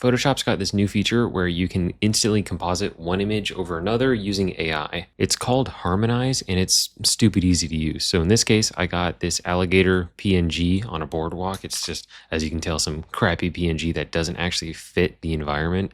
Photoshop's got this new feature where you can instantly composite one image over another using AI. It's called Harmonize, and it's stupid easy to use. So in this case, I got this alligator PNG on a boardwalk. It's just, as you can tell, some crappy PNG that doesn't actually fit the environment.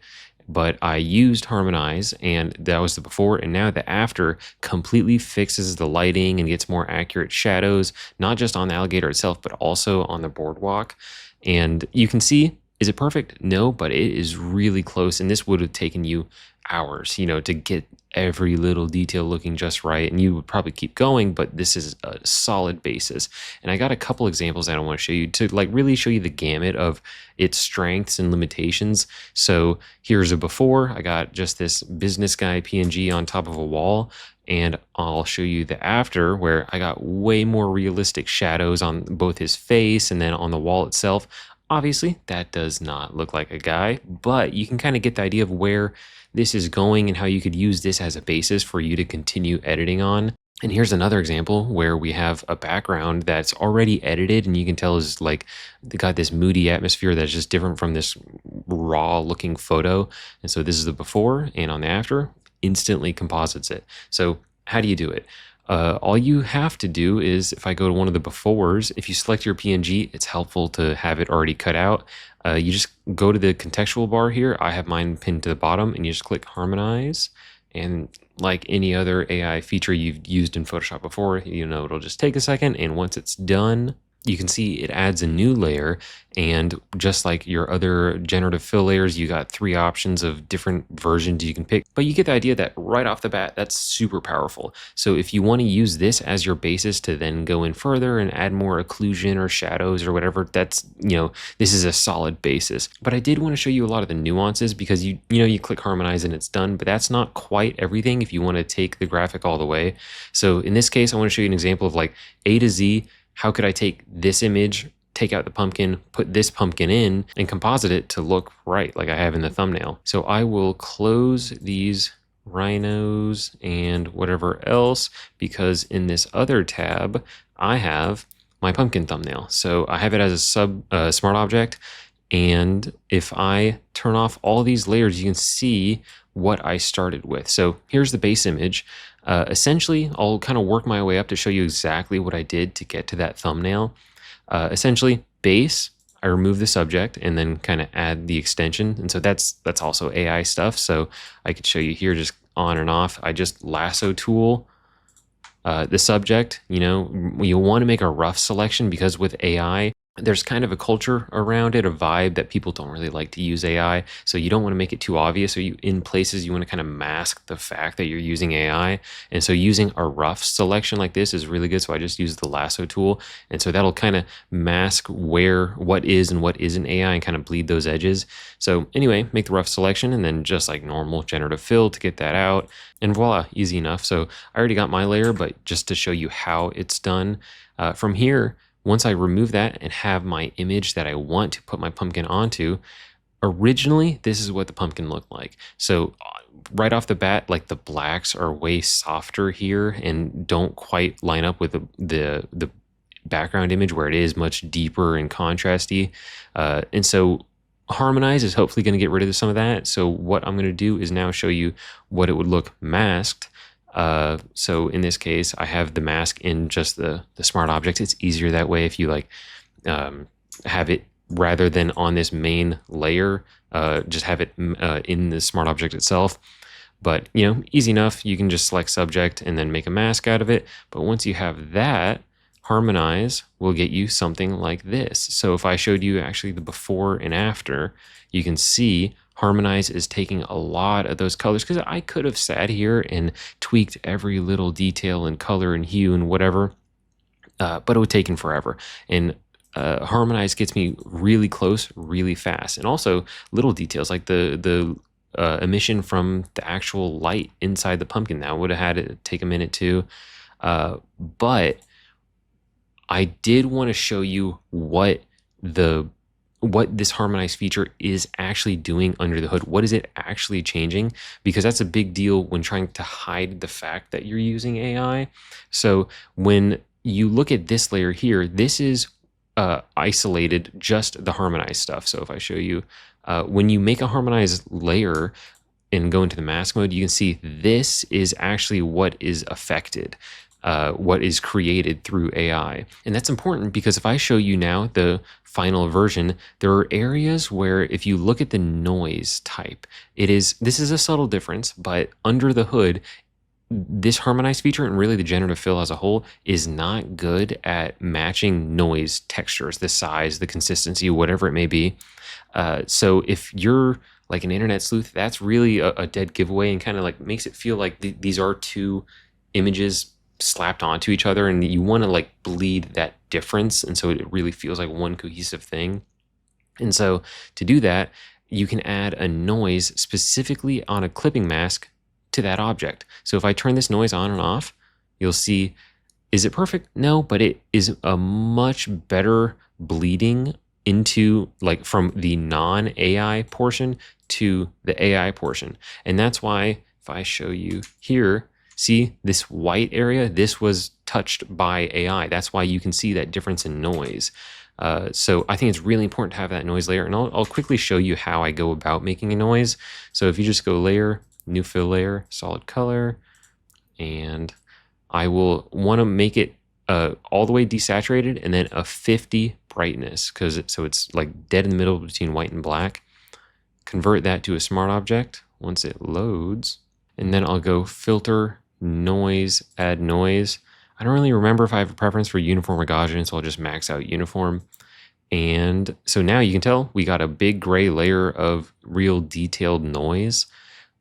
But I used Harmonize, and that was the before, and now the after completely fixes the lighting and gets more accurate shadows, not just on the alligator itself, but also on the boardwalk. And you can see, is it perfect? No, but it is really close. And this would have taken you hours, to get every little detail looking just right. And you would probably keep going, but this is a solid basis. And I got a couple examples that I want to show you to really show you the gamut of its strengths and limitations. So here's a before. I got just this business guy PNG on top of a wall. And I'll show you the after, where I got way more realistic shadows on both his face and then on the wall itself. Obviously, that does not look like a guy, but you can kind of get the idea of where this is going and how you could use this as a basis for you to continue editing on. And here's another example where we have a background that's already edited, and you can tell is like they got this moody atmosphere that's just different from this raw looking photo. And so this is the before, and on the after, instantly composites it. So how do you do it? All you have to do is, if I go to one of the befores, if you select your PNG, it's helpful to have it already cut out. You just go to the contextual bar here. I have mine pinned to the bottom, and you just click Harmonize. And like any other AI feature you've used in Photoshop before, it'll just take a second. And once it's done, you can see it adds a new layer. And just like your other generative fill layers, you got 3 options of different versions you can pick. But you get the idea that right off the bat, that's super powerful. So if you want to use this as your basis to then go in further and add more occlusion or shadows or whatever, that's, this is a solid basis. But I did want to show you a lot of the nuances, because you click Harmonize and it's done, but that's not quite everything if you want to take the graphic all the way. So in this case, I want to show you an example of like A to Z. How could I take this image, take out the pumpkin, put this pumpkin in, and composite it to look right like I have in the thumbnail? So I will close these rhinos and whatever else, because in this other tab, I have my pumpkin thumbnail. So I have it as a smart object. And if I turn off all these layers, you can see what I started with. So here's the base image. Essentially, I'll kind of work my way up to show you exactly what I did to get to that thumbnail. Essentially, base, I remove the subject and then kind of add the extension. And so that's also AI stuff. So I could show you here just on and off. I just lasso tool the subject. You want to make a rough selection, because with AI, there's kind of a culture around it, a vibe that people don't really like to use AI. So you don't want to make it too obvious. So in places, you want to kind of mask the fact that you're using AI. And so using a rough selection like this is really good. So I just use the lasso tool. And so that'll kind of mask what is and what isn't AI and kind of bleed those edges. So anyway, make the rough selection, and then just like normal generative fill to get that out. And voila, easy enough. So I already got my layer, but just to show you how it's done, from here, once I remove that and have my image that I want to put my pumpkin onto, originally, this is what the pumpkin looked like. So right off the bat, like the blacks are way softer here and don't quite line up with the background image, where it is much deeper and contrasty. And so Harmonize is hopefully going to get rid of some of that. So what I'm going to do is now show you what it would look masked. So in this case, I have the mask in just the smart objects. It's easier that way if you have it rather than on this main layer, just have it in the smart object itself. But, easy enough. You can just select subject and then make a mask out of it. But once you have that, Harmonize will get you something like this. So if I showed you actually the before and after, you can see Harmonize is taking a lot of those colors, because I could have sat here and tweaked every little detail and color and hue and whatever, but it would take forever. And Harmonize gets me really close, really fast. And also little details like the emission from the actual light inside the pumpkin. That would have had to take a minute too. But I did want to show you what this Harmonize feature is actually doing under the hood. What is it actually changing? Because that's a big deal when trying to hide the fact that you're using AI. So when you look at this layer here, this is isolated just the Harmonize stuff. So if I show you When you make a harmonize layer and go into the mask mode, you can see this is actually what is affected, what is created through AI. And that's important because if I show you now the final version, there are areas where if you look at the noise type, this is a subtle difference, but under the hood, this harmonize feature and really the generative fill as a whole is not good at matching noise textures, the size, the consistency, whatever it may be. So if you're like an internet sleuth, that's really a dead giveaway and kind of like makes it feel like these are two images slapped onto each other, and you want to like bleed that difference, and so it really feels like one cohesive thing. And so to do that, you can add a noise specifically on a clipping mask to that object. So if I turn this noise on and off, you'll see, is it perfect? No, but it is a much better bleeding into like from the non-AI portion to the AI portion. And that's why if I show you here, see this white area, this was touched by AI. That's why you can see that difference in noise. So I think it's really important to have that noise layer, and I'll quickly show you how I go about making a noise. So if you just go layer, new fill layer, solid color, and I will want to make it all the way desaturated and then a 50 brightness, so it's like dead in the middle between white and black. Convert that to a smart object once it loads, and then I'll go filter, noise, add noise. I don't really remember if I have a preference for uniform or Gaussian, so I'll just max out uniform. And so now you can tell we got a big gray layer of real detailed noise.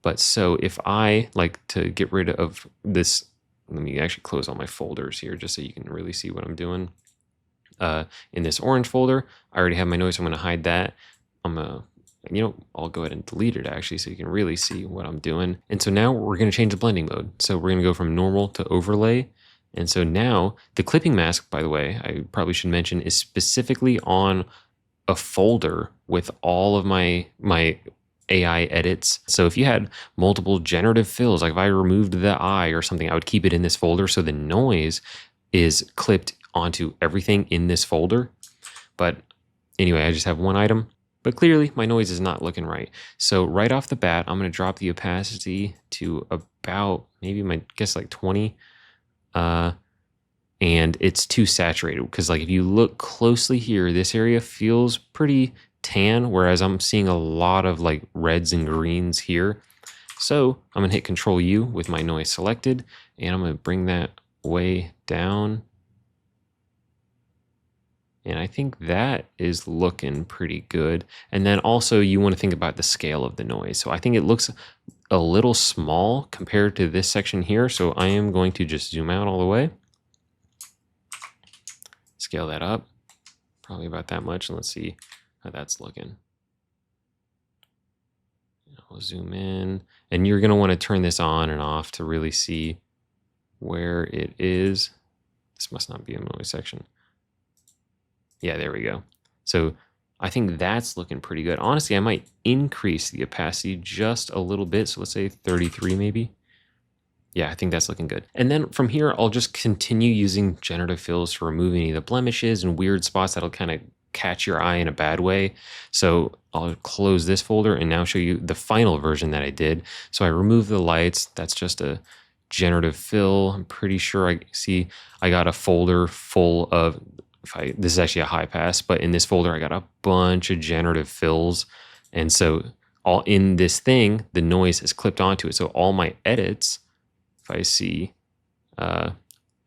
But so if I like to get rid of this, let me actually close all my folders here just so you can really see what I'm doing. In this orange folder, I already have my noise, so I'm going to hide that. I'll go ahead and delete it actually so you can really see what I'm doing. And so now we're going to change the blending mode. So we're going to go from normal to overlay. And so now the clipping mask, by the way, I probably should mention, is specifically on a folder with all of my AI edits. So if you had multiple generative fills, like if I removed the eye or something, I would keep it in this folder. So the noise is clipped onto everything in this folder. But anyway, I just have one item, but clearly my noise is not looking right. So right off the bat, I'm going to drop the opacity to about maybe like 20. And it's too saturated because like if you look closely here, this area feels pretty tan, whereas I'm seeing a lot of like reds and greens here. So I'm gonna hit Control U with my noise selected, and I'm gonna bring that way down. And I think that is looking pretty good. And then also you want to think about the scale of the noise. So I think it looks a little small compared to this section here. So I am going to just zoom out all the way. Scale that up, probably about that much. And let's see how that's looking. I'll zoom in, and you're going to want to turn this on and off to really see where it is. This must not be a noise section. Yeah, there we go. So I think that's looking pretty good. Honestly, I might increase the opacity just a little bit. So let's say 33 maybe. Yeah, I think that's looking good. And then from here, I'll just continue using generative fills to remove any of the blemishes and weird spots that'll kind of catch your eye in a bad way. So I'll close this folder and now show you the final version that I did. So I removed the lights. That's just a generative fill. I'm pretty sure I got a folder full of, this is actually a high pass, but in this folder, I got a bunch of generative fills. And so all in this thing, the noise is clipped onto it. So all my edits, if I see,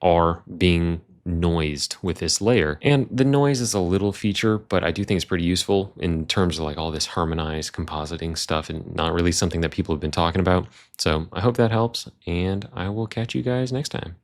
are being noised with this layer. And the noise is a little feature, but I do think it's pretty useful in terms of like all this harmonized compositing stuff and not really something that people have been talking about. So I hope that helps, and I will catch you guys next time.